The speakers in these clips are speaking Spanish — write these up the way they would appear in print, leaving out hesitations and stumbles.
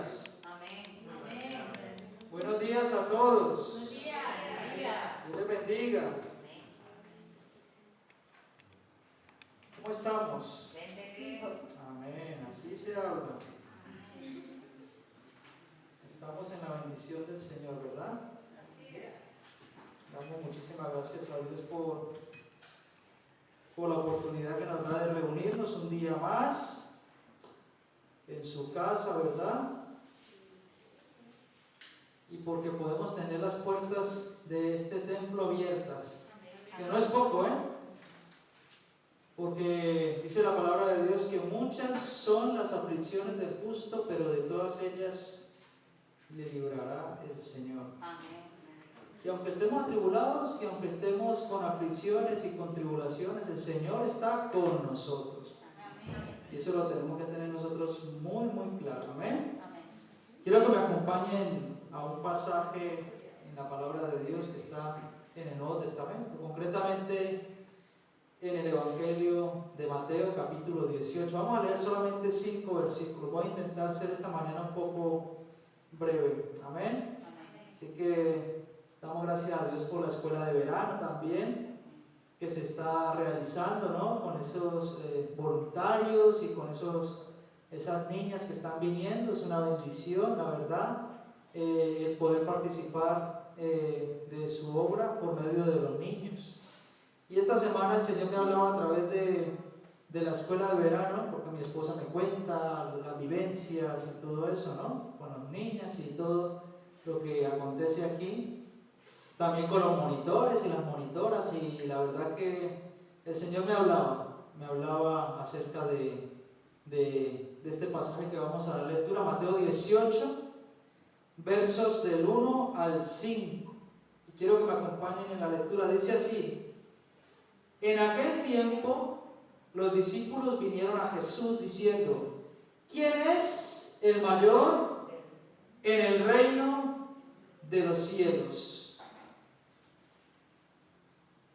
días. Amén. Buenos días a todos. Buenos días. Dios les bendiga. Amén. ¿Cómo estamos? Bendecidos. Amén. Así se habla. Estamos en la bendición del Señor, ¿verdad? Así es. Damos muchísimas gracias a Dios por la oportunidad que nos da de reunirnos un día más en su casa, ¿verdad? Y porque podemos tener las puertas de este templo abiertas, que no es poco, porque dice la palabra de Dios que muchas son las aflicciones del justo, pero de todas ellas le librará el Señor. Amén. Y aunque estemos atribulados, y aunque estemos con aflicciones y con tribulaciones, el Señor está con nosotros. Amén. Y eso lo tenemos que tener nosotros muy, muy claro. Amén. Amén. Quiero que me acompañen a un pasaje en la palabra de Dios que está en el Nuevo Testamento, concretamente en el Evangelio de Mateo, capítulo 18. Vamos a leer solamente 5 versículos. Voy a intentar ser esta mañana un poco breve. Amén. Así que damos gracias a Dios por la escuela de verano también, que se está realizando, ¿no? Con esos voluntarios y con esas niñas que están viniendo. Es una bendición, la verdad, el poder participar de su obra por medio de los niños. Y esta semana el Señor me hablaba a través de la escuela de verano, porque mi esposa me cuenta las vivencias y todo eso, ¿no? Con las niñas y todo lo que acontece aquí. También con los monitores y las monitoras, y la verdad que el Señor me hablaba acerca de este pasaje que vamos a dar lectura, Mateo 18, versos del 1 al 5. Quiero que me acompañen en la lectura. Dice así: en aquel tiempo los discípulos vinieron a Jesús diciendo: ¿quién es el mayor en el reino de los cielos?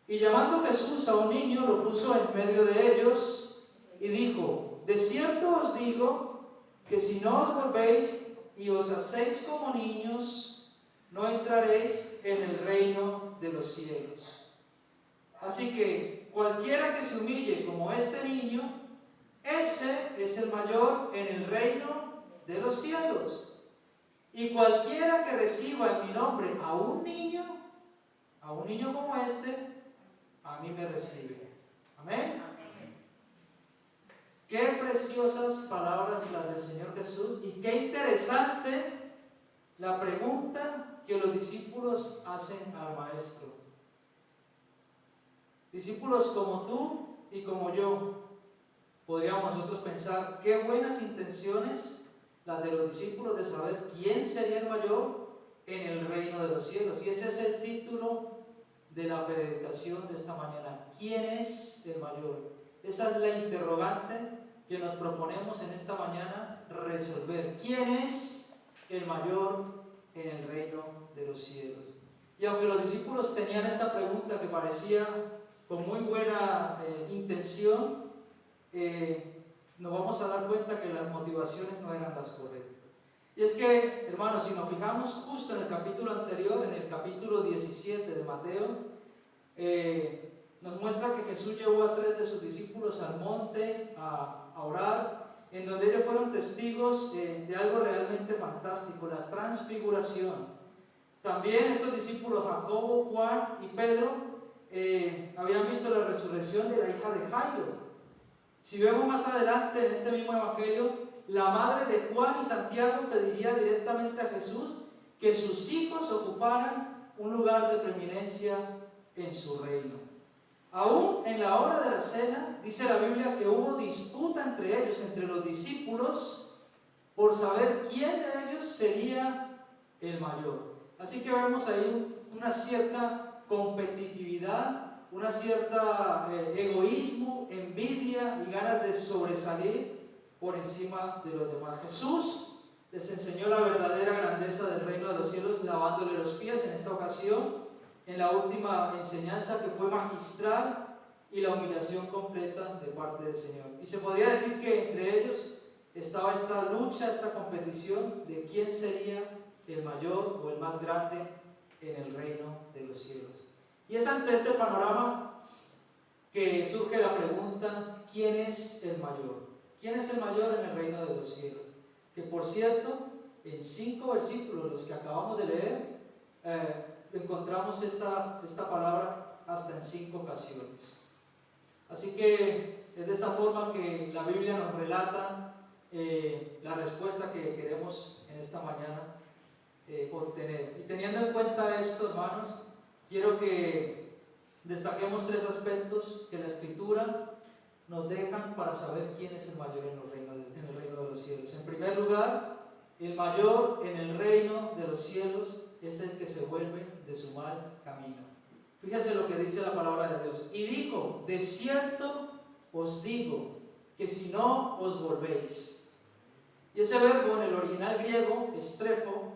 Y llamando Jesús a un niño, lo puso en medio de ellos y dijo: de cierto os digo que si no os volvéis y os hacéis como niños, no entraréis en el reino de los cielos. Así que cualquiera que se humille como este niño, ese es el mayor en el reino de los cielos. Y cualquiera que reciba en mi nombre a un niño como este, a mí me recibe. Amén. Qué preciosas palabras las del Señor Jesús, y qué interesante la pregunta que los discípulos hacen al Maestro. Discípulos como tú y como yo, podríamos nosotros pensar qué buenas intenciones las de los discípulos de saber quién sería el mayor en el reino de los cielos. Y ese es el título de la predicación de esta mañana: ¿quién es el mayor? Esa es la interrogante que nos proponemos en esta mañana resolver. ¿Quién es el mayor en el reino de los cielos? Y aunque los discípulos tenían esta pregunta que parecía con muy buena intención, nos vamos a dar cuenta que las motivaciones no eran las correctas. Y es que, hermanos, si nos fijamos justo en el capítulo anterior, en el capítulo 17 de Mateo, nos muestra que Jesús llevó a 3 de sus discípulos al monte a orar, en donde ellos fueron testigos de algo realmente fantástico, la transfiguración. También estos discípulos, Jacobo, Juan y Pedro, habían visto la resurrección de la hija de Jairo. Si vemos más adelante en este mismo evangelio, la madre de Juan y Santiago pediría directamente a Jesús que sus hijos ocuparan un lugar de preeminencia en su reino. Aún en la hora de la cena, dice la Biblia que hubo disputa entre ellos, entre los discípulos, por saber quién de ellos sería el mayor. Así que vemos ahí una cierta competitividad, una cierta egoísmo, envidia y ganas de sobresalir por encima de los demás. Jesús les enseñó la verdadera grandeza del reino de los cielos lavándole los pies en esta ocasión, en la última enseñanza que fue magistral, y la humillación completa de parte del Señor. Y se podría decir que entre ellos estaba esta lucha, esta competición de quién sería el mayor o el más grande en el reino de los cielos. Y es ante este panorama que surge la pregunta, ¿quién es el mayor? ¿Quién es el mayor en el reino de los cielos? Que por cierto, en 5 versículos, los que acabamos de leer, encontramos esta palabra hasta en 5 ocasiones. Así que es de esta forma que la Biblia nos relata la respuesta que queremos en esta mañana obtener. Y teniendo en cuenta esto, hermanos, quiero que destaquemos 3 aspectos que la Escritura nos dejan para saber quién es el mayor en el reino de los cielos. En primer lugar, el mayor en el reino de los cielos es el que se vuelve de su mal camino. Fíjese lo que dice la palabra de Dios. Y dijo, de cierto os digo, que si no os volvéis. Y ese verbo en el original griego, estrefo,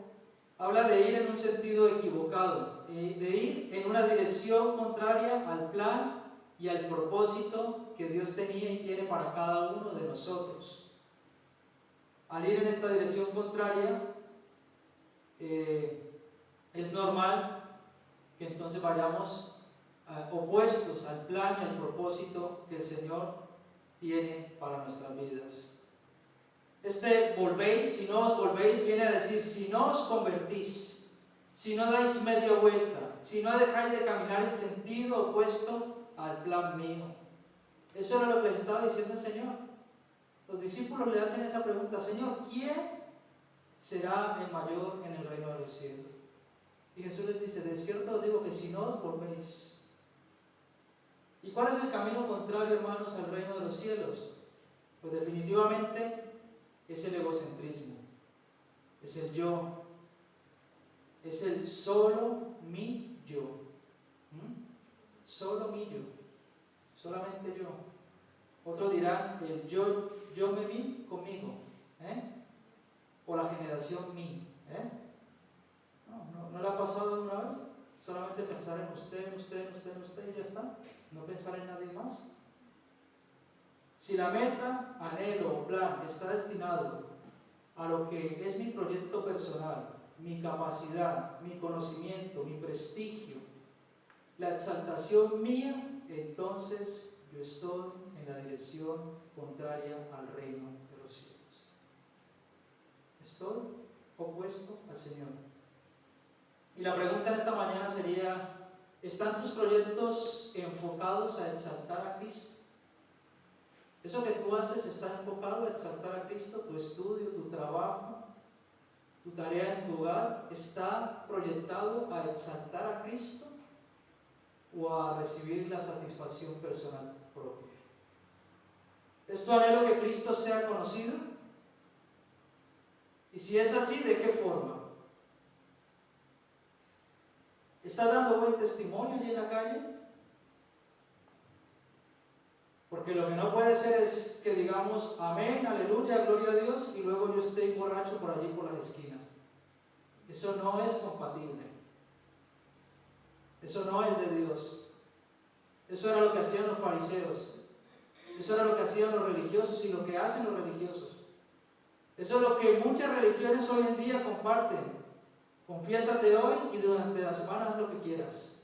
habla de ir en un sentido equivocado, de ir en una dirección contraria al plan y al propósito que Dios tenía y tiene para cada uno de nosotros. Al ir en esta dirección contraria, es normal que entonces vayamos opuestos al plan y al propósito que el Señor tiene para nuestras vidas. Este volvéis, si no os volvéis, viene a decir, si no os convertís, si no dais media vuelta, si no dejáis de caminar en sentido opuesto al plan mío. Eso era lo que les estaba diciendo el Señor. Los discípulos le hacen esa pregunta, Señor, ¿quién será el mayor en el reino de los cielos? Y Jesús les dice, de cierto os digo que si no os volvéis. ¿Y cuál es el camino contrario, hermanos, al reino de los cielos? Pues definitivamente es el egocentrismo, es el yo, es el solo mi yo. Solo mi yo, solamente yo. Otros dirán el yo me vi conmigo, o la generación mí. ¿No le ha pasado alguna vez? Solamente pensar en usted y ya está, no pensar en nadie más. Si la meta, anhelo o plan está destinado a lo que es mi proyecto personal, mi capacidad, mi conocimiento, mi prestigio, la exaltación mía, entonces yo estoy en la dirección contraria al reino de los cielos. Estoy opuesto al Señor. Y la pregunta en esta mañana sería, ¿están tus proyectos enfocados a exaltar a Cristo? ¿Eso que tú haces está enfocado a exaltar a Cristo? ¿Tu estudio, tu trabajo, tu tarea en tu hogar está proyectado a exaltar a Cristo o a recibir la satisfacción personal propia? ¿Es tu anhelo que Cristo sea conocido? Y si es así, ¿de qué forma? ¿Estás dando buen testimonio allí en la calle? Porque lo que no puede ser es que digamos amén, aleluya, gloria a Dios y luego yo esté borracho por allí por las esquinas. Eso no es compatible. Eso no es de Dios. Eso era lo que hacían los fariseos. Eso era lo que hacían los religiosos y lo que hacen los religiosos. Eso es lo que muchas religiones hoy en día comparten. Confiésate hoy y durante la semana haz lo que quieras.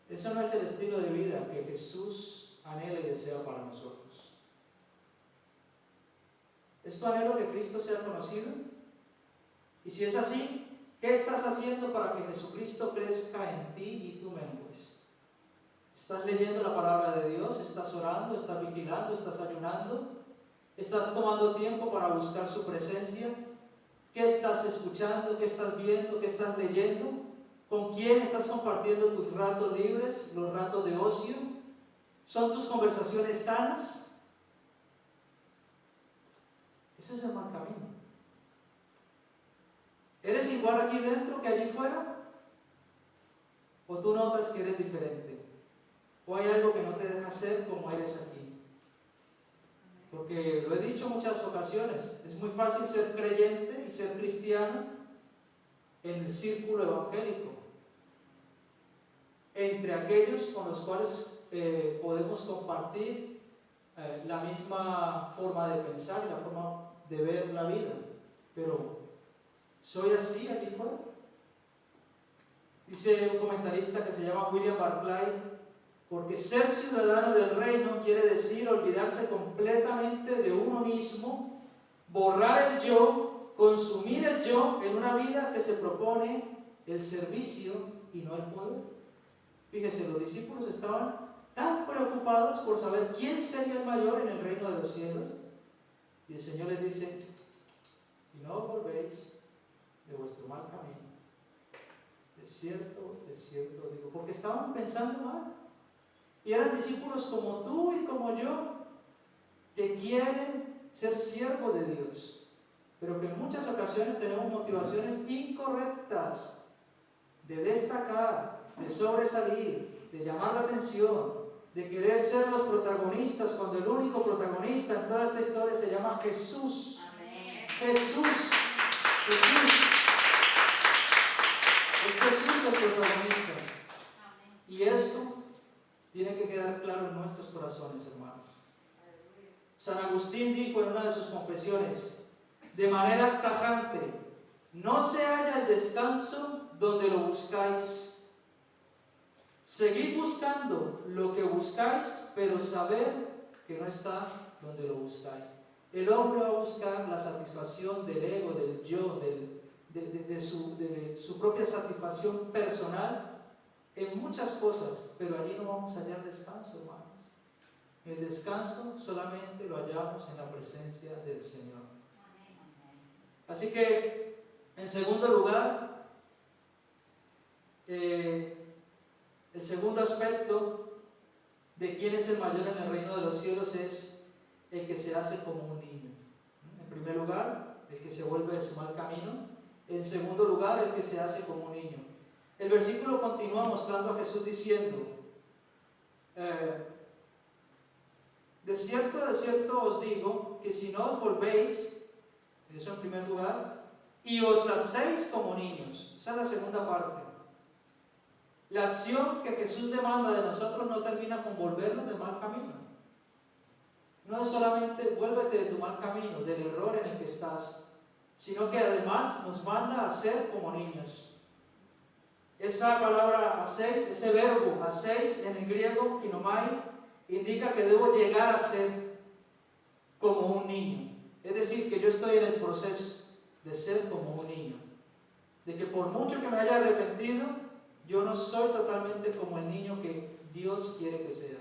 Eso no es el estilo de vida que Jesús anhela y desea para nosotros. ¿Es tu anhelo que Cristo sea conocido? Y si es así, ¿qué estás haciendo para que Jesucristo crezca en ti y tú mengues? ¿Estás leyendo la palabra de Dios? ¿Estás orando? ¿Estás vigilando? ¿Estás ayunando? ¿Estás tomando tiempo para buscar su presencia? ¿Qué estás escuchando? ¿Qué estás viendo? ¿Qué estás leyendo? ¿Con quién estás compartiendo tus ratos libres, los ratos de ocio? ¿Son tus conversaciones sanas? Ese es el mal camino. ¿Eres igual aquí dentro que allí fuera? ¿O tú notas que eres diferente? ¿O hay algo que no te deja ser como eres aquí? Porque lo he dicho en muchas ocasiones, es muy fácil ser creyente y ser cristiano en el círculo evangélico, entre aquellos con los cuales podemos compartir la misma forma de pensar y la forma de ver la vida. Pero, ¿soy así aquí fuera? Dice un comentarista que se llama William Barclay, porque ser ciudadano del reino quiere decir olvidarse completamente de uno mismo, borrar el yo, consumir el yo en una vida que se propone el servicio y no el poder. Fíjese, los discípulos estaban tan preocupados por saber quién sería el mayor en el reino de los cielos, y el Señor les dice: si no os volvéis de vuestro mal camino, de cierto os digo, porque estaban pensando mal, y eran discípulos como tú y como yo, que quieren ser siervos de Dios, pero que en muchas ocasiones tenemos motivaciones incorrectas de destacar, de sobresalir, de llamar la atención, de querer ser los protagonistas, cuando el único protagonista en toda esta historia se llama Jesús. Amén. Jesús. Es Jesús el protagonista. Amén. Y eso tiene que quedar claro en nuestros corazones, hermanos. San Agustín dijo en una de sus confesiones, de manera tajante: no se halla el descanso donde lo buscáis. Seguid buscando lo que buscáis, pero sabed que no está donde lo buscáis. El hombre va a buscar la satisfacción del ego, del yo, de su propia satisfacción personal en muchas cosas, pero allí no vamos a hallar descanso, hermanos. El descanso solamente lo hallamos en la presencia del Señor. Así que, en segundo lugar, el segundo aspecto de quién es el mayor en el reino de los cielos es el que se hace como un niño. En primer lugar, el que se vuelve de su mal camino. En segundo lugar, el que se hace como un niño. El versículo continúa mostrando a Jesús diciendo: de cierto os digo que si no os volvéis, eso en primer lugar, y os hacéis como niños. Esa es la segunda parte. La acción que Jesús demanda de nosotros no termina con volvernos de mal camino. No es solamente vuélvete de tu mal camino, del error en el que estás, sino que además nos manda a ser como niños. Esa palabra hacéis, ese verbo hacéis en el griego, kinomai, indica que debo llegar a ser como un niño. Es decir, que yo estoy en el proceso de ser como un niño. De que por mucho que me haya arrepentido, yo no soy totalmente como el niño que Dios quiere que sea.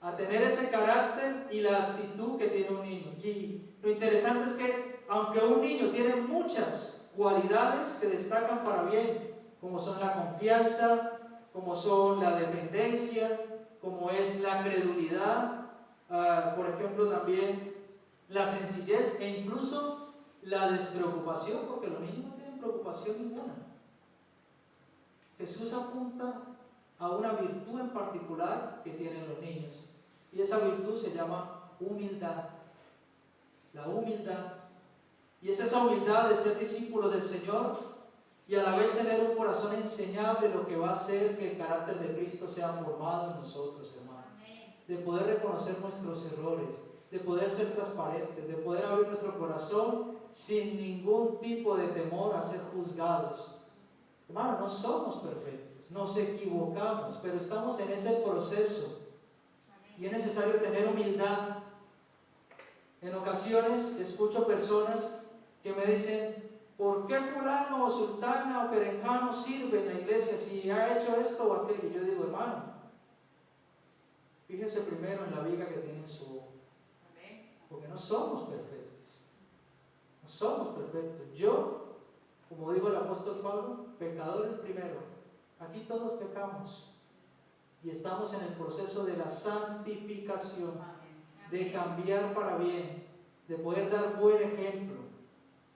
A tener ese carácter y la actitud que tiene un niño. Y lo interesante es que, aunque un niño tiene muchas cualidades que destacan para bien, como son la confianza, como son la dependencia, como es la credulidad, por ejemplo también la sencillez e incluso la despreocupación, porque los niños no tienen preocupación ninguna. Jesús apunta a una virtud en particular que tienen los niños, y esa virtud se llama humildad. La humildad. Y es esa humildad de ser discípulo del Señor y a la vez tener un corazón enseñable, lo que va a hacer que el carácter de Cristo sea formado en nosotros, hermanos. De poder reconocer nuestros errores, de poder ser transparentes, de poder abrir nuestro corazón sin ningún tipo de temor a ser juzgados. Hermano, no somos perfectos, nos equivocamos, pero estamos en ese proceso y es necesario tener humildad. En ocasiones escucho personas que me dicen: ¿por qué fulano o sultana o perengano sirve en la iglesia si ha hecho esto o aquello? Y yo digo: hermano, fíjese primero en la viga que tiene en su ojo, porque no somos perfectos. No somos perfectos. Yo, como dijo el apóstol Pablo, pecador el primero. Aquí todos pecamos y estamos en el proceso de la santificación, de cambiar para bien, de poder dar buen ejemplo.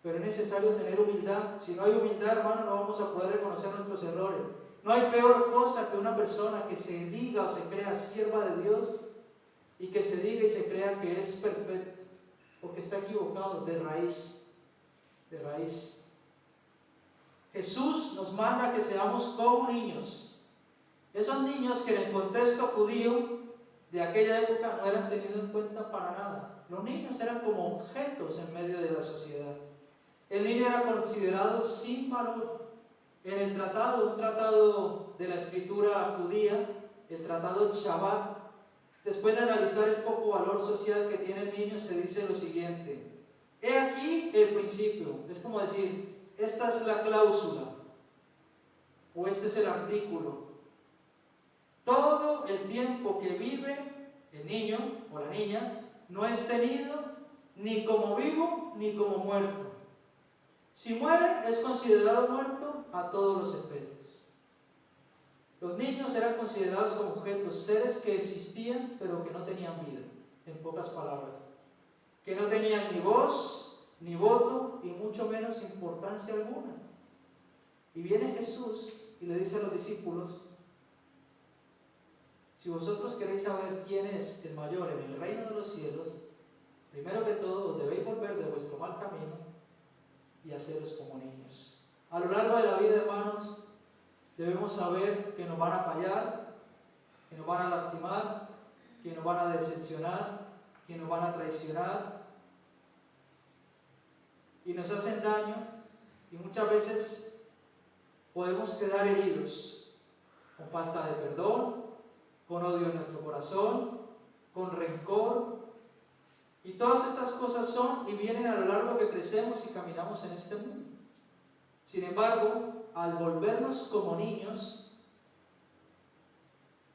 Pero es necesario tener humildad. Si no hay humildad, hermano, no vamos a poder reconocer nuestros errores. No hay peor cosa que una persona que se diga o se crea sierva de Dios y que se diga y se crea que es perfecto, porque está equivocado de raíz. De raíz. Jesús nos manda que seamos como niños. Esos niños que en el contexto judío de aquella época no eran tenidos en cuenta para nada. Los niños eran como objetos en medio de la sociedad. El niño era considerado sin valor. En el tratado, un tratado de la escritura judía, el tratado Shabbat, después de analizar el poco valor social que tiene el niño, se dice lo siguiente: he aquí el principio. Es como decir, esta es la cláusula, o este es el artículo. Todo el tiempo que vive el niño o la niña no es tenido ni como vivo ni como muerto. Si muere, es considerado muerto a todos los efectos. Los niños eran considerados como objetos, seres que existían pero que no tenían vida, en pocas palabras, que no tenían ni voz, ni voto y mucho menos importancia alguna. Y viene Jesús y le dice a los discípulos: si vosotros queréis saber quién es el mayor en el reino de los cielos, primero que todo os debéis volver de vuestro mal camino y haceros como niños. A lo largo de la vida, hermanos, debemos saber que nos van a fallar, que nos van a lastimar, que nos van a decepcionar, que nos van a traicionar y nos hacen daño, y muchas veces podemos quedar heridos con falta de perdón, con odio en nuestro corazón, con rencor. Y todas estas cosas son y vienen a lo largo que crecemos y caminamos en este mundo. Sin embargo, al volvernos como niños,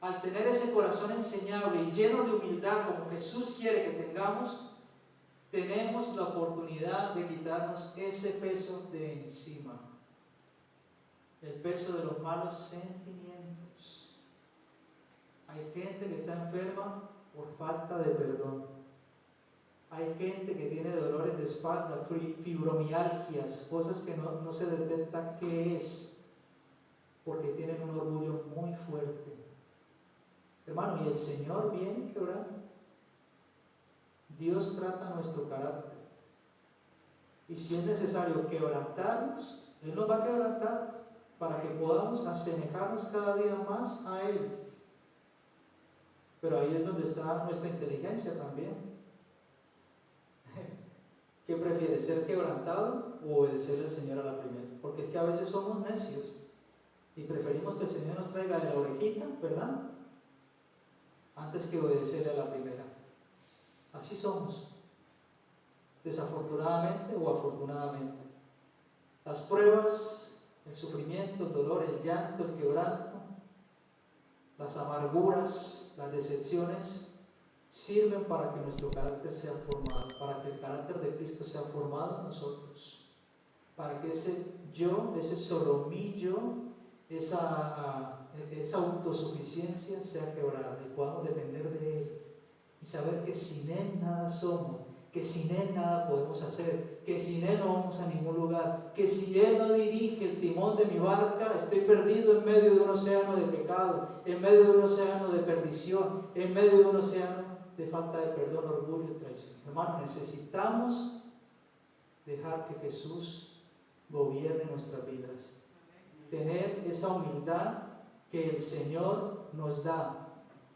al tener ese corazón enseñable y lleno de humildad como Jesús quiere que tengamos, tenemos la oportunidad de quitarnos ese peso de encima, el peso de los malos sentimientos. Hay gente que está enferma por falta de perdón. Hay gente que tiene dolores de espalda, fibromialgias, cosas que no se detecta qué es, porque tienen un orgullo muy fuerte. Hermano, y el Señor viene quebrando. Dios trata nuestro carácter. Y si es necesario quebrantarnos, Él nos va a quebrantar para que podamos asemejarnos cada día más a Él. Pero ahí es donde está nuestra inteligencia también. ¿Qué prefiere, ser quebrantado o obedecerle al Señor a la primera? Porque es que a veces somos necios y preferimos que el Señor nos traiga de la orejita, ¿verdad?, antes que obedecerle a la primera. Así somos, desafortunadamente o afortunadamente. Las pruebas, el sufrimiento, el dolor, el llanto, el quebranto, las amarguras, las decepciones, sirven para que nuestro carácter sea formado, para que el carácter de Cristo sea formado en nosotros, para que ese yo, ese solomillo, esa autosuficiencia sea quebrada y podamos depender de Él y saber que sin Él nada somos, que sin Él nada podemos hacer, que sin Él no vamos a ningún lugar, que si Él no dirige el timón de mi barca, estoy perdido en medio de un océano de pecado, en medio de un océano de perdición, en medio de un océano de falta de perdón, orgullo y traición. Hermano, necesitamos dejar que Jesús gobierne nuestras vidas, tener esa humildad que el Señor nos da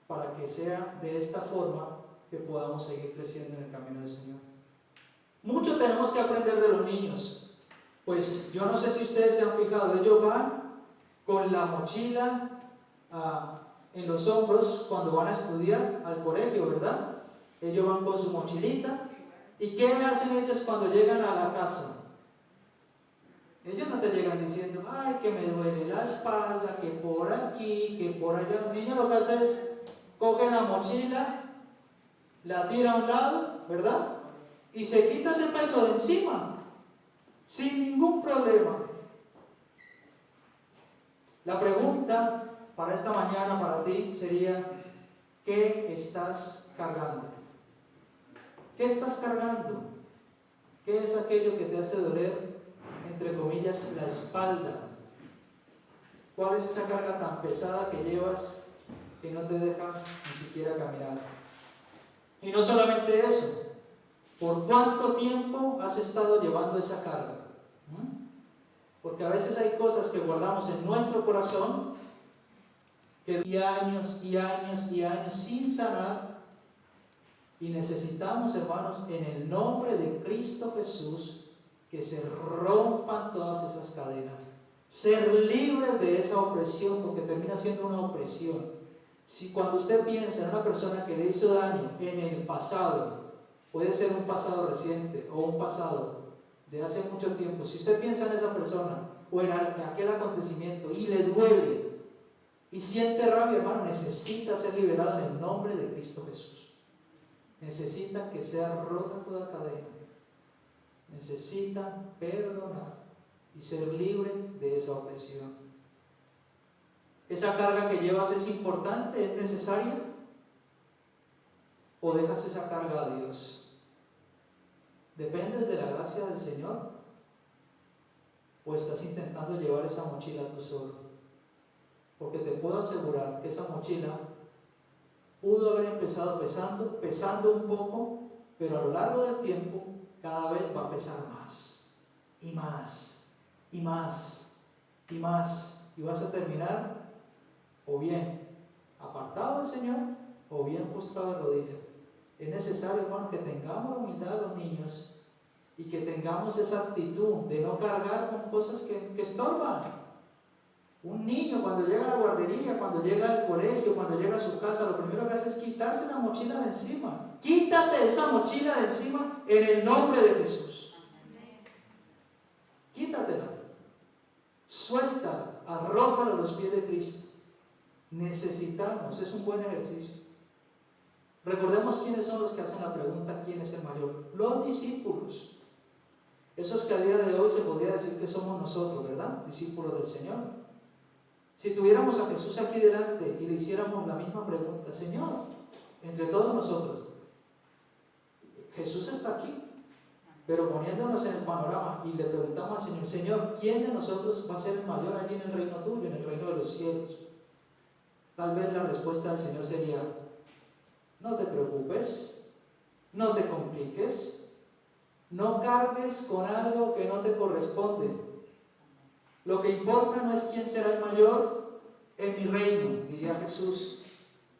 para que sea de esta forma que podamos seguir creciendo en el camino del Señor. Mucho tenemos que aprender de los niños, pues yo no sé si ustedes se han fijado, ellos van con la mochila en los hombros cuando van a estudiar al colegio, ¿verdad? Ellos van con su mochilita. ¿Y qué hacen ellos cuando llegan a la casa? Ellos no te llegan diciendo: ay, que me duele la espalda, que por aquí, que por allá. Un niño lo que hace es coge la mochila, la tira a un lado, ¿verdad?, y se quita ese peso de encima sin ningún problema. La pregunta para esta mañana para ti sería: ¿qué estás cargando? ¿Qué estás cargando? ¿Qué es aquello que te hace doler, entre comillas, la espalda? ¿Cuál es esa carga tan pesada que llevas que no te deja ni siquiera caminar? Y no solamente eso, ¿por cuánto tiempo has estado llevando esa carga? Porque a veces hay cosas que guardamos en nuestro corazón y años y años y años sin sanar. Y necesitamos, hermanos, en el nombre de Cristo Jesús, que se rompan todas esas cadenas. Ser libres de esa opresión, porque termina siendo una opresión. Si cuando usted piensa en una persona que le hizo daño en el pasado, puede ser un pasado reciente o un pasado de hace mucho tiempo, si usted piensa en esa persona o en aquel acontecimiento y le duele y siente rabia, hermano, necesita ser liberado en el nombre de Cristo Jesús. Necesita que sea rota toda cadena. Necesitan perdonar y ser libre de esa opresión. ¿Esa carga que llevas es importante? ¿Es necesaria? ¿O dejas esa carga a Dios? ¿Dependes de la gracia del Señor? ¿O estás intentando llevar esa mochila tú solo? Porque te puedo asegurar que esa mochila pudo haber empezado pesando un poco, pero a lo largo del tiempo cada vez va a pesar más, y más, y más, y más, y vas a terminar o bien apartado del Señor, o bien postrado de rodillas. Es necesario, hermano, que tengamos la humildad de los niños y que tengamos esa actitud de no cargar con cosas que estorban. Un niño cuando llega a la guardería, cuando llega al colegio, cuando llega a su casa, lo primero que hace es quitarse la mochila de encima. Quítate esa mochila de encima en el nombre de Jesús. Quítatela. Suéltala. Arrójala a los pies de Cristo. Necesitamos, es un buen ejercicio. Recordemos quiénes son los que hacen la pregunta, ¿quién es el mayor? Los discípulos. Esos que a día de hoy se podría decir que somos nosotros, ¿verdad? Discípulos del Señor. Si tuviéramos a Jesús aquí delante y le hiciéramos la misma pregunta, Señor, entre todos nosotros, Jesús está aquí, pero poniéndonos en el panorama y le preguntamos al Señor, Señor, ¿quién de nosotros va a ser el mayor allí en el reino tuyo, en el reino de los cielos? Tal vez la respuesta del Señor sería, no te preocupes, no te compliques, no cargues con algo que no te corresponde. Lo que importa no es quién será el mayor en mi reino, diría Jesús,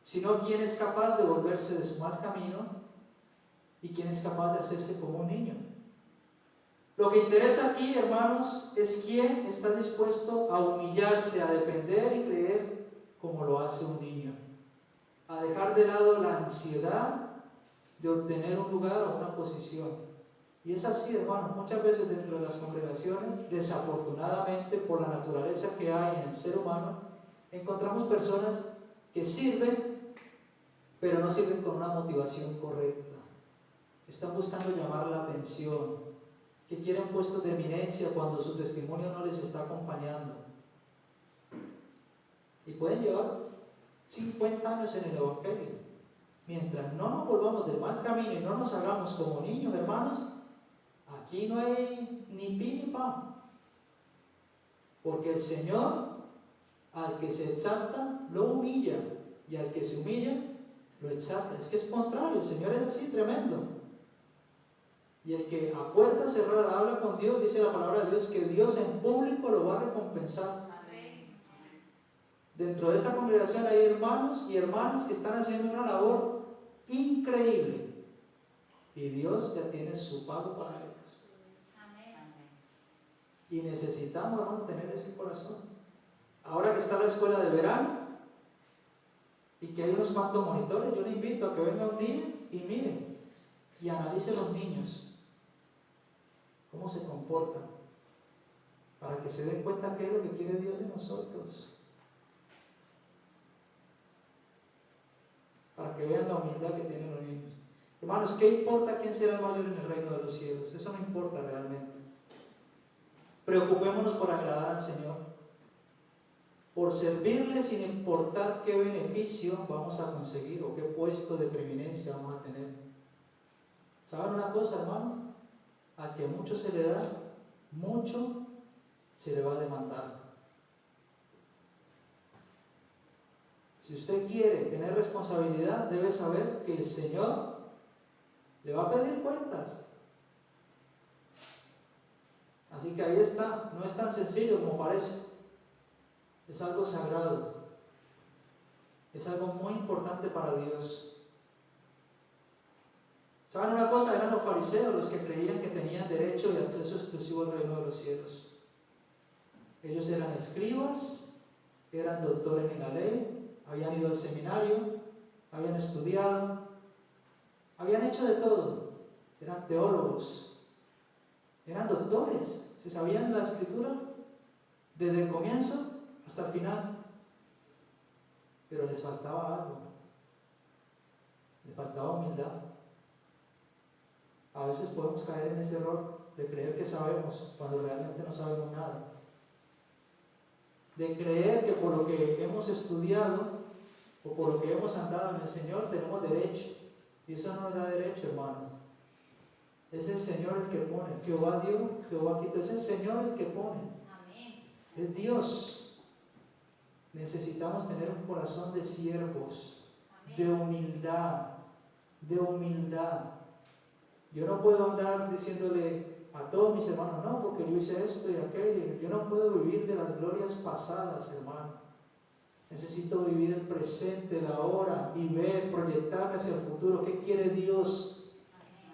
sino quién es capaz de volverse de su mal camino y quién es capaz de hacerse como un niño. Lo que interesa aquí, hermanos, es quién está dispuesto a humillarse, a depender y creer como lo hace un niño, a dejar de lado la ansiedad de obtener un lugar o una posición. Y es así, hermanos, muchas veces dentro de las congregaciones, desafortunadamente por la naturaleza que hay en el ser humano, encontramos personas que sirven, pero no sirven con una motivación correcta. Están buscando llamar la atención, que quieren puestos de eminencia cuando su testimonio no les está acompañando. Y pueden llevar 50 años en el Evangelio. Mientras no nos volvamos del mal camino y no nos hagamos como niños, hermanos, aquí no hay ni pi ni pa. Porque el Señor, al que se exalta, lo humilla. Y al que se humilla, lo exalta. Es que es contrario, el Señor es así, tremendo. Y el que a puerta cerrada habla con Dios, dice la palabra de Dios, que Dios en público lo va a recompensar. Dentro de esta congregación hay hermanos y hermanas que están haciendo una labor increíble. Y Dios ya tiene su pago para ellos. Y necesitamos, hermanos, tener ese corazón. Ahora que está la escuela de verano y que hay unos cuantos monitores, yo le invito a que venga un día y miren y analice los niños cómo se comportan, para que se den cuenta qué es lo que quiere Dios de nosotros, para que vean la humildad que tienen los niños. Hermanos, ¿qué importa quién será el mayor en el reino de los cielos? Eso no importa realmente. Preocupémonos por agradar al Señor, por servirle sin importar qué beneficio vamos a conseguir o qué puesto de preeminencia vamos a tener. ¿Saben una cosa, hermanos? A que mucho se le da, mucho se le va a demandar. Si usted quiere tener responsabilidad, debe saber que el Señor le va a pedir cuentas. Así que ahí está, no es tan sencillo como parece. Es algo sagrado. Es algo muy importante para Dios. ¿Saben una cosa? Eran los fariseos los que creían que tenían derecho y acceso exclusivo al reino de los cielos. Ellos eran escribas, eran doctores en la ley, habían ido al seminario, habían estudiado, habían hecho de todo. Eran teólogos, eran doctores, se sabían la escritura desde el comienzo hasta el final. Pero les faltaba algo, les faltaba humildad. A veces podemos caer en ese error de creer que sabemos cuando realmente no sabemos nada. De creer que por lo que hemos estudiado o por lo que hemos andado en el Señor tenemos derecho. Y eso no nos da derecho, hermano. Es el Señor el que pone. Jehová dio, Jehová quitó. Es el Señor el que pone. Amén. Es Dios. Necesitamos tener un corazón de siervos, de humildad, de humildad. Yo no puedo andar diciéndole a todos mis hermanos, no, porque yo hice esto y aquello. Yo no puedo vivir de las glorias pasadas, hermano. Necesito vivir el presente, la hora, y ver, proyectarme hacia el futuro. ¿Qué quiere Dios? Amén.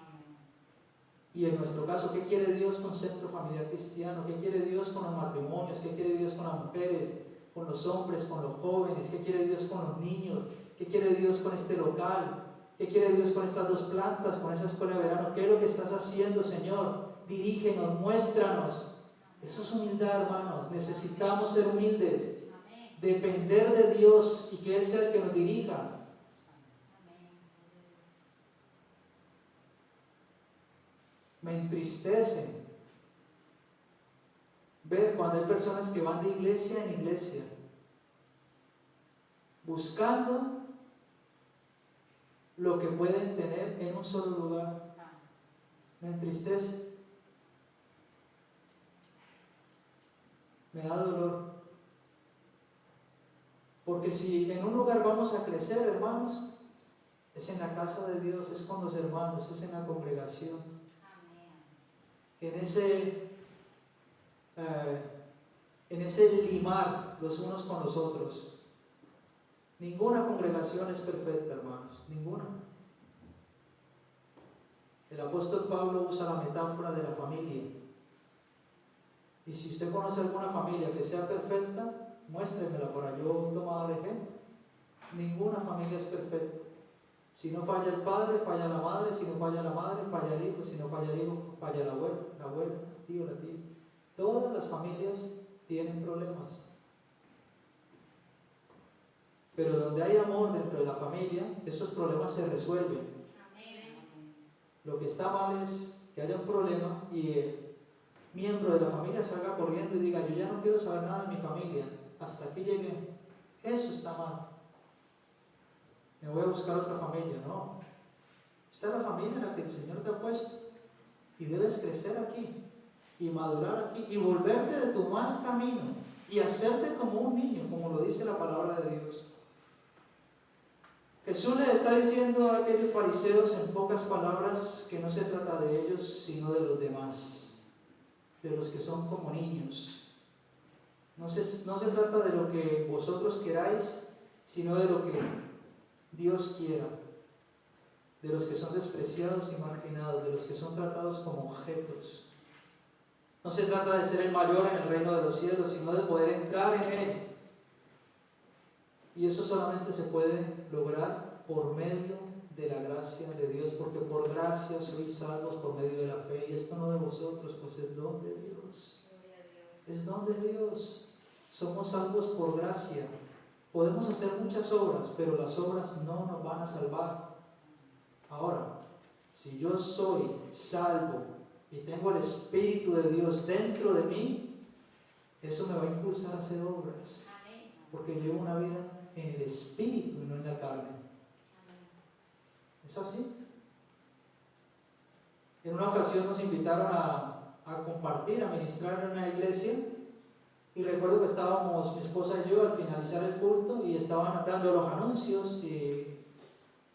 Y en nuestro caso, ¿qué quiere Dios con Centro Familiar Cristiano? ¿Qué quiere Dios con los matrimonios? ¿Qué quiere Dios con las mujeres? ¿Con los hombres? ¿Con los jóvenes? ¿Qué quiere Dios con los niños? ¿Qué quiere Dios con este local? ¿Qué quiere Dios con estas 2 plantas, con esa escuela de verano? ¿Qué es lo que estás haciendo, Señor? Dirígenos, muéstranos. Eso es humildad, hermanos. Necesitamos ser humildes, Amén. depender de Dios y que Él sea el que nos dirija. Amén. Me entristece ver cuando hay personas que van de iglesia en iglesia buscando lo que pueden tener en un solo lugar. Me entristece, me da dolor, porque si en un lugar vamos a crecer, hermanos, es en la casa de Dios, es con los hermanos, es en la congregación, Amén. en ese limar los unos con los otros. Ninguna congregación es perfecta, hermanos, ninguna. El apóstol Pablo usa la metáfora de la familia. Y si usted conoce alguna familia que sea perfecta, muéstremela para yo tomar ejemplo. Ninguna familia es perfecta. Si no falla el padre, falla la madre. Si no falla la madre, falla el hijo. Si no falla el hijo, falla el abuelo, el tío, la tía. Todas las familias tienen problemas. Pero donde hay amor dentro de la familia, esos problemas se resuelven. Amén. Lo que está mal es que haya un problema y el miembro de la familia salga corriendo y diga, yo ya no quiero saber nada de mi familia, hasta aquí llegué. Eso está mal. Me voy a buscar otra familia. No. Esta es la familia en la que el Señor te ha puesto. Y debes crecer aquí, y madurar aquí, y volverte de tu mal camino, y hacerte como un niño, como lo dice la palabra de Dios. Jesús le está diciendo a aquellos fariseos en pocas palabras que no se trata de ellos, sino de los demás, de los que son como niños. No se trata de lo que vosotros queráis, sino de lo que Dios quiera, de los que son despreciados y marginados, de los que son tratados como objetos. No se trata de ser el mayor en el reino de los cielos, sino de poder entrar en él. Y eso solamente se puede lograr por medio de la gracia de Dios, porque por gracia sois salvos por medio de la fe, y esto no de vosotros, pues es don de Dios. Es don de Dios. Somos salvos por gracia. Podemos hacer muchas obras, pero las obras no nos van a salvar. Ahora, si yo soy salvo y tengo el Espíritu de Dios dentro de mí, eso me va a impulsar a hacer obras, porque llevo una vida en el Espíritu y no en la carne. ¿Es así? En una ocasión nos invitaron a compartir, a ministrar en una iglesia, y recuerdo que estábamos, mi esposa y yo, al finalizar el culto, y estaban dando los anuncios, y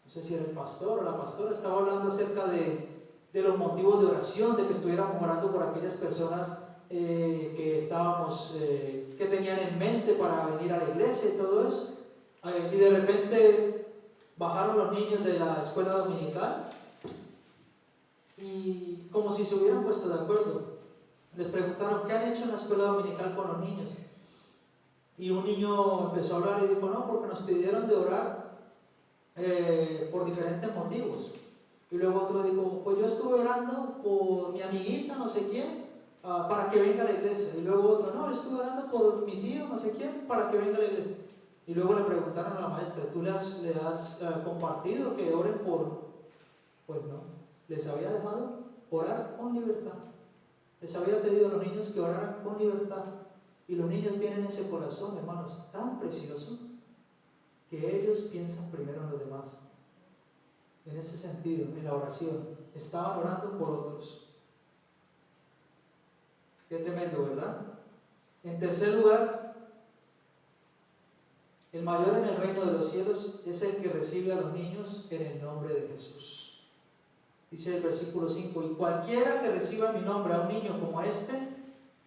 no sé si era el pastor o la pastora, estaba hablando acerca de los motivos de oración, de que estuviéramos orando por aquellas personas que tenían en mente para venir a la iglesia y todo eso. Y de repente bajaron los niños de la escuela dominical y como si se hubieran puesto de acuerdo. Les preguntaron, ¿qué han hecho en la escuela dominical con los niños? Y un niño empezó a hablar y dijo, no, porque nos pidieron de orar por diferentes motivos. Y luego otro dijo, pues yo estuve orando por mi amiguita, no sé quién, para que venga a la iglesia. Y luego otro, no, estuve orando por mi tío, no sé quién, para que venga a la iglesia. Y luego le preguntaron a la maestra, ¿tú le has compartido que oren por...? Pues no, les había dejado orar con libertad. Les había pedido a los niños que oraran con libertad. Y los niños tienen ese corazón, hermanos, tan precioso, que ellos piensan primero en los demás. En ese sentido, en la oración, estaban orando por otros. Qué tremendo, ¿verdad? En tercer lugar, el mayor en el reino de los cielos es el que recibe a los niños en el nombre de Jesús. Dice el versículo 5, y cualquiera que reciba mi nombre a un niño como este,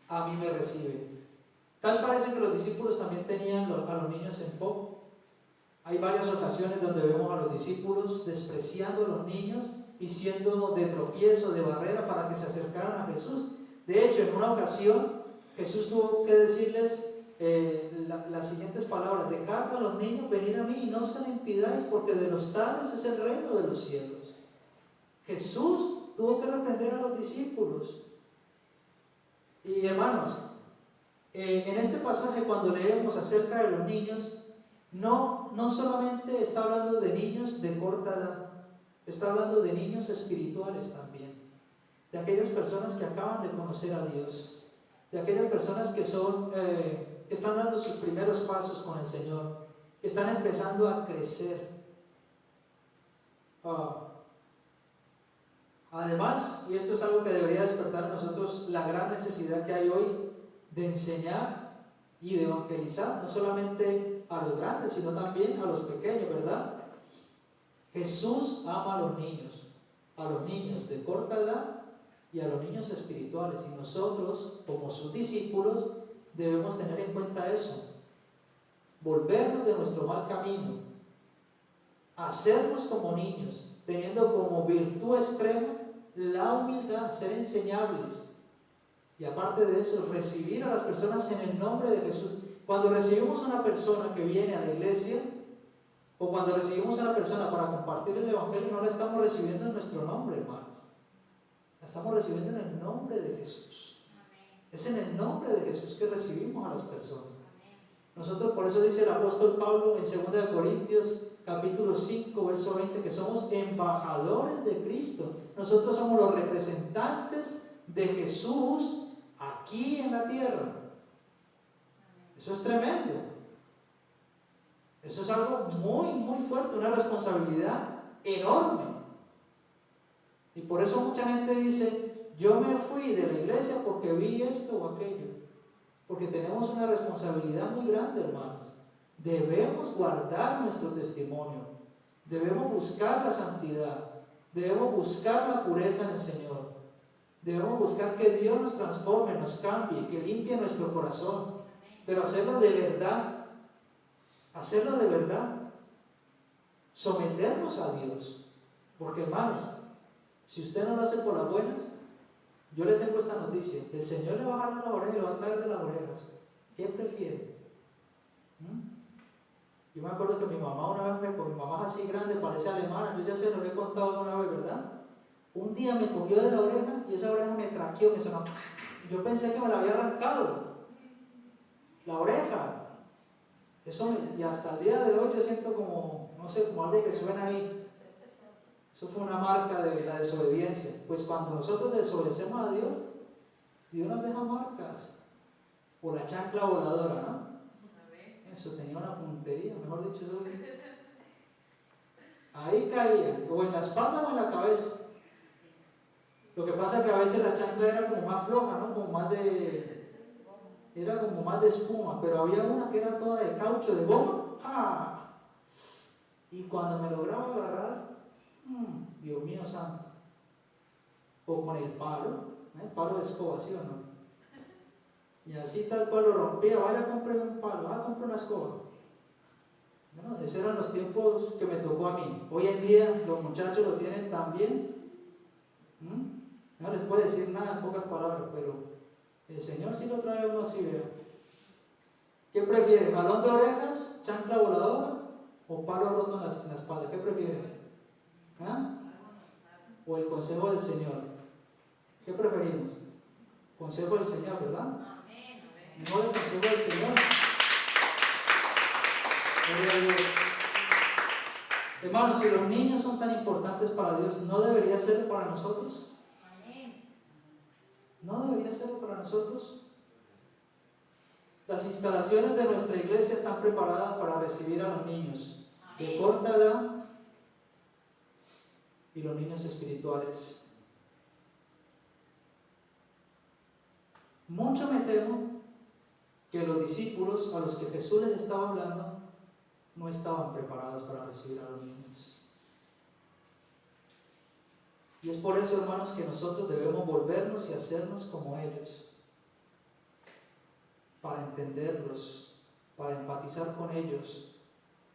a mí me recibe. Tal parece que los discípulos también tenían a los niños en poco. Hay varias ocasiones donde vemos a los discípulos despreciando a los niños y siendo de tropiezo, de barrera para que se acercaran a Jesús. De hecho, en una ocasión Jesús tuvo que decirles las siguientes palabras: dejad a los niños venir a mí y no se lo impidáis, porque de los tales es el reino de los cielos. Jesús tuvo que reprender a los discípulos. Y hermanos, en este pasaje, cuando leemos acerca de los niños, no solamente está hablando de niños de corta edad, está hablando de niños espirituales también, de aquellas personas que acaban de conocer a Dios, de aquellas personas que están dando sus primeros pasos con el Señor, que están empezando a crecer. Además, y esto es algo que debería despertar en nosotros, la gran necesidad que hay hoy de enseñar y de evangelizar, no solamente a los grandes, sino también a los pequeños, ¿verdad? Jesús ama a los niños de corta edad y a los niños espirituales, y nosotros, como sus discípulos, debemos tener en cuenta eso, volvernos de nuestro mal camino, hacernos como niños, teniendo como virtud extrema la humildad, ser enseñables. Y aparte de eso, recibir a las personas en el nombre de Jesús. Cuando recibimos a una persona que viene a la iglesia, o cuando recibimos a una persona para compartir el Evangelio, no la estamos recibiendo en nuestro nombre, hermanos. La estamos recibiendo en el nombre de Jesús. Amén. Es en el nombre de Jesús que recibimos a las personas. Amén. Nosotros, por eso dice el apóstol Pablo en 2 Corintios, capítulo 5, verso 20, que somos embajadores de Cristo. Nosotros somos los representantes de Jesús aquí en la tierra. Eso es tremendo. Eso es algo muy, muy fuerte, una responsabilidad enorme. Y por eso mucha gente dice, yo me fui de la iglesia porque vi esto o aquello. Porque tenemos una responsabilidad muy grande, hermanos. Debemos guardar nuestro testimonio. Debemos buscar la santidad. Debemos buscar la pureza en el Señor. Debemos buscar que Dios nos transforme, nos cambie, que limpie nuestro corazón. Pero hacerlo de verdad. Hacerlo de verdad. Someternos a Dios. Porque, hermanos, si usted no lo hace por las buenas, yo le tengo esta noticia: el Señor le va a jalar la oreja y le va a traer de las orejas. ¿Qué prefiere? Yo me acuerdo que mi mamá una vez mi mamá es así grande, parece alemana, yo ya se lo he contado alguna vez, ¿verdad? Un día me cogió de la oreja y esa oreja me traqueó, me sonó. Yo pensé que me la había arrancado. La oreja. Y hasta el día de hoy yo siento como, no sé, como algo que suena ahí. Eso fue una marca de la desobediencia. Pues cuando nosotros desobedecemos a Dios, Dios nos deja marcas. O la chancla voladora, ¿no? Eso tenía una puntería, mejor dicho, eso. Ahí caía, o en la espalda o en la cabeza. Lo que pasa es que a veces la chancla era como más floja, ¿no? Era como más de espuma, pero había una que era toda de caucho, de goma. ¡Ja! Y cuando me lograba agarrar, Dios mío santo. O con el palo de escoba, ¿sí o no? Y así tal cual lo rompía: vaya, compre un palo, compre una escoba. Bueno, esos eran los tiempos que me tocó a mí. Hoy en día los muchachos lo tienen tan bien. No les puedo decir nada en pocas palabras, pero el Señor sí lo trae a uno así, vea. ¿Qué prefiere? ¿Jalón de orejas, chancla voladora o palo roto en la espalda? ¿Qué prefiere? ¿Ah? ¿O el consejo del Señor? ¿Qué preferimos? Consejo del Señor, ¿verdad? No el consejo del Señor. Hermanos, si los niños son tan importantes para Dios, ¿no debería serlo para nosotros? ¿No debería serlo para nosotros? Las instalaciones de nuestra iglesia están preparadas para recibir a los niños de corta edad y los niños espirituales. Mucho me temo que los discípulos a los que Jesús les estaba hablando no estaban preparados para recibir a los niños. Y es por eso, hermanos, que nosotros debemos volvernos y hacernos como ellos, para entenderlos, para empatizar con ellos,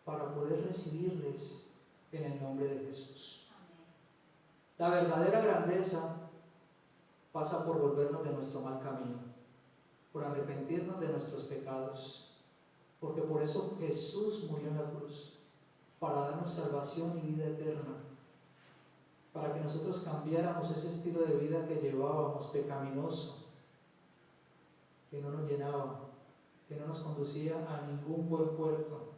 para poder recibirles en el nombre de Jesús. La verdadera grandeza pasa por volvernos de nuestro mal camino, por arrepentirnos de nuestros pecados, porque por eso Jesús murió en la cruz, para darnos salvación y vida eterna, para que nosotros cambiáramos ese estilo de vida que llevábamos pecaminoso, que no nos llenaba, que no nos conducía a ningún buen puerto.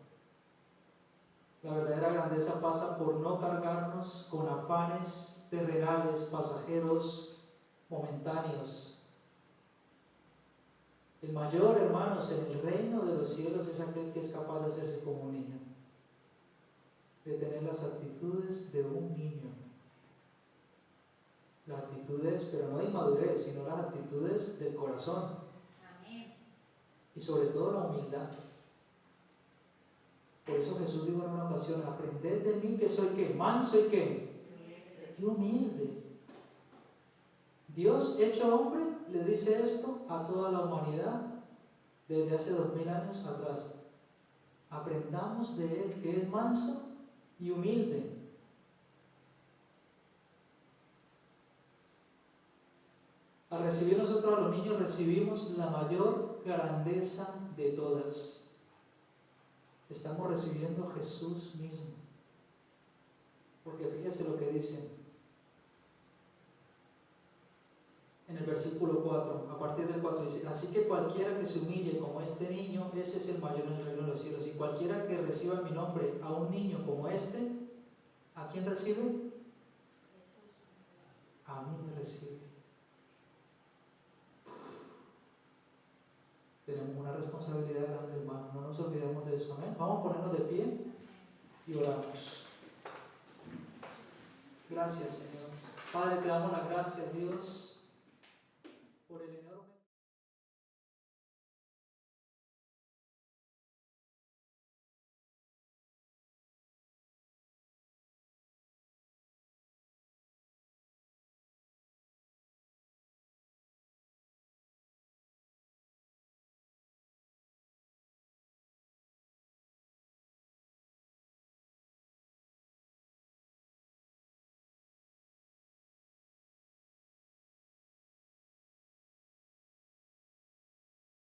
La verdadera grandeza pasa por no cargarnos con afanes terrenales, pasajeros, momentáneos. El mayor, hermanos, en el reino de los cielos es aquel que es capaz de hacerse como un niño, de tener las actitudes de un niño. Las actitudes, pero no de inmadurez, sino las actitudes del corazón. Y sobre todo la humildad. Por eso Jesús dijo en una ocasión: aprended de mí que soy ¿qué? Manso y ¿qué? Y humilde. Dios hecho hombre le dice esto a toda la humanidad desde hace 2000 años atrás. Aprendamos de Él que es manso y humilde. Al recibir nosotros a los niños, recibimos la mayor grandeza de todas. Estamos recibiendo a Jesús mismo. Porque fíjese lo que dice en el versículo 4, a partir del 4 dice: así que cualquiera que se humille como este niño, ese es el mayor en el reino de los cielos. Y cualquiera que reciba en mi nombre a un niño como este, ¿a quién recibe? A mí me recibe. Tenemos una responsabilidad grande, hermano. No nos olvidemos de eso. Amén. Vamos a ponernos de pie y oramos. Gracias, Señor. Padre, te damos las gracias, Dios,